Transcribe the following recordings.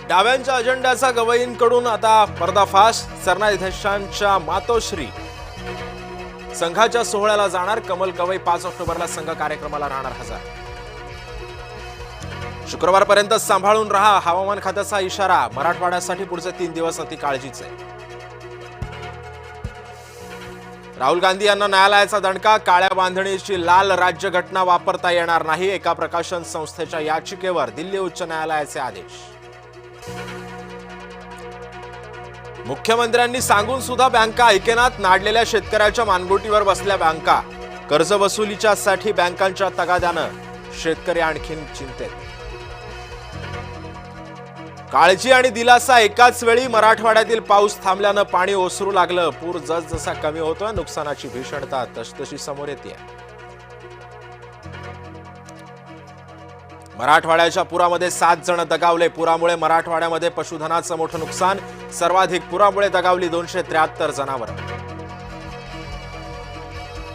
डाव्यांच्या अजेंड्याचा गवईंकडून आता पर्दाफाश. सरन्यायाधीशांच्या मातोश्री संघाच्या सोहळ्याला जाणार कमल गवई. 5 ऑक्टोबरला संघ कार्यक्रमाला राहणार हजर. शुक्रवारपर्यंत सांभाळून राहा, हवामान खात्याचा इशारा. मराठवाड्यासाठी पुढचे 3 दिवस अति काळजीचे. राहुल गांधी यांना न्यायालयाचा दणका. काळ्या बांधणीची लाल राज्यघटना वापरता येणार नाही. एका प्रकाशन संस्थेच्या याचिकेवर दिल्ली उच्च न्यायालयाचे आदेश. मुख्यमंत्र्यांनी सांगून सुद्धा बँका ऐकेनात. नाडलेल्या शेतकऱ्याच्या मानगुटीवर बसल्या बँका. कर्ज वसुलीच्यासाठी बँकांच्या तगाद्यानं शेतकरी आणखीन चिंतेत. काळजी आणि दिलासा एकाच वेळी. मराठवाड्यातील पाऊस थांबल्यानं पाणी ओसरू लागलं. पूर जसजसा कमी होतोय, नुकसानाची भीषणता तसतशी समोर येते. मराठवाड्याच्या पुरामध्ये 7 जण दगावले. पुरामुळे मराठवाड्यामध्ये पशुधनाचं मोठं नुकसान. सर्वाधिक पुरामुळे दगावली 273 जनावर.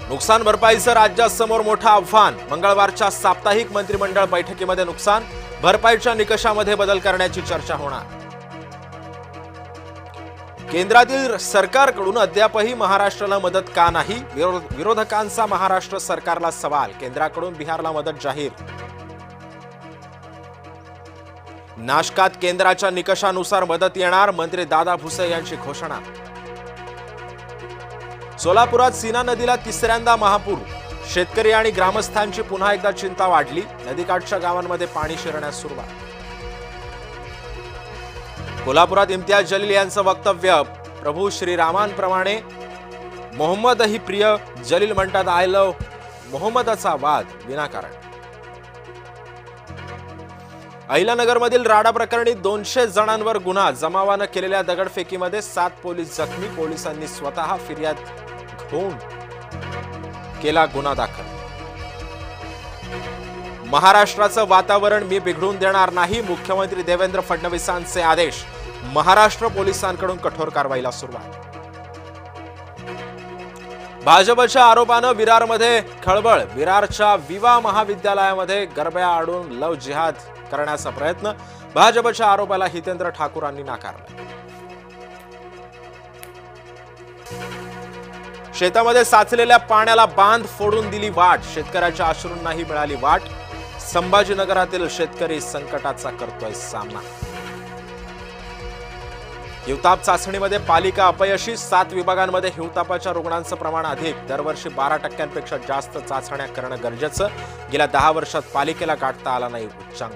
नुकसान भरपाईचं राज्यासमोर मोठं आव्हान. मंगळवारच्या साप्ताहिक मंत्रिमंडळ बैठकीमध्ये नुकसान भरपाईच्या निकषामध्ये बदल करण्याची चर्चा होणार. केंद्रातील सरकारकडून अद्यापही महाराष्ट्राला मदत का नाही? विरोधकांचा महाराष्ट्र सरकारला सवाल. केंद्राकडून बिहारला मदत जाहीर. नाशकात केंद्राच्या निकषानुसार मदत येणार. मंत्री दादा भुसे यांची घोषणा. सोलापुरात सीना नदीला 3ऱ्यांदा महापूर. शेतकरी आणि ग्रामस्थांची पुन्हा एकदा चिंता वाढली. नदीकाठच्या गावांमध्ये पाणी शिरण्यास सुरुवात. कोल्हापुरात इम्तियाज जलील यांचं वक्तव्य. प्रभू श्रीरामांप्रमाणे मोहम्मदही प्रिय. जलील म्हणतात आय लव्ह मोहम्मदचा वाद विनाकारण. अहिल्यानगरमधील राडा प्रकरणी 200 जणांवर गुन्हा. जमावानं केलेल्या दगडफेकीमध्ये 7 पोलीस जखमी. पोलिसांनी स्वतः फिर्याद घेऊन केला गुन्हा दाखल. महाराष्ट्राचं वातावरण मी बिघडून देणार नाही. मुख्यमंत्री देवेंद्र फडणवीसांचे आदेश. महाराष्ट्र पोलिसांकडून कठोर कारवाईला सुरुवात. भाजपच्या आरोपानं विरारमध्ये खळबळ. विरारच्या विवा महाविद्यालयामध्ये गरब्या आडून लव्ह जिहाद करण्याचा प्रयत्न. भाजपच्या आरोपाला हितेंद्र ठाकूरांनी नाकारलं. शेतामध्ये साचलेल्या पाण्याला बांध फोडून दिली वाट. शेतकऱ्याच्या अश्रूंनाही मिळाली वाट. संभाजीनगरातील शेतकरी संकटाचा करतोय सामना. हिवताप चाचणीमध्ये पालिका अपयशी. 7 विभागांमध्ये हिवतापाच्या रुग्णांचं प्रमाण अधिक. दरवर्षी 12% जास्त चाचण्या करणं गरजेचं. गेल्या 10 वर्षात पालिकेला गाठता आला नाही उच्चांक.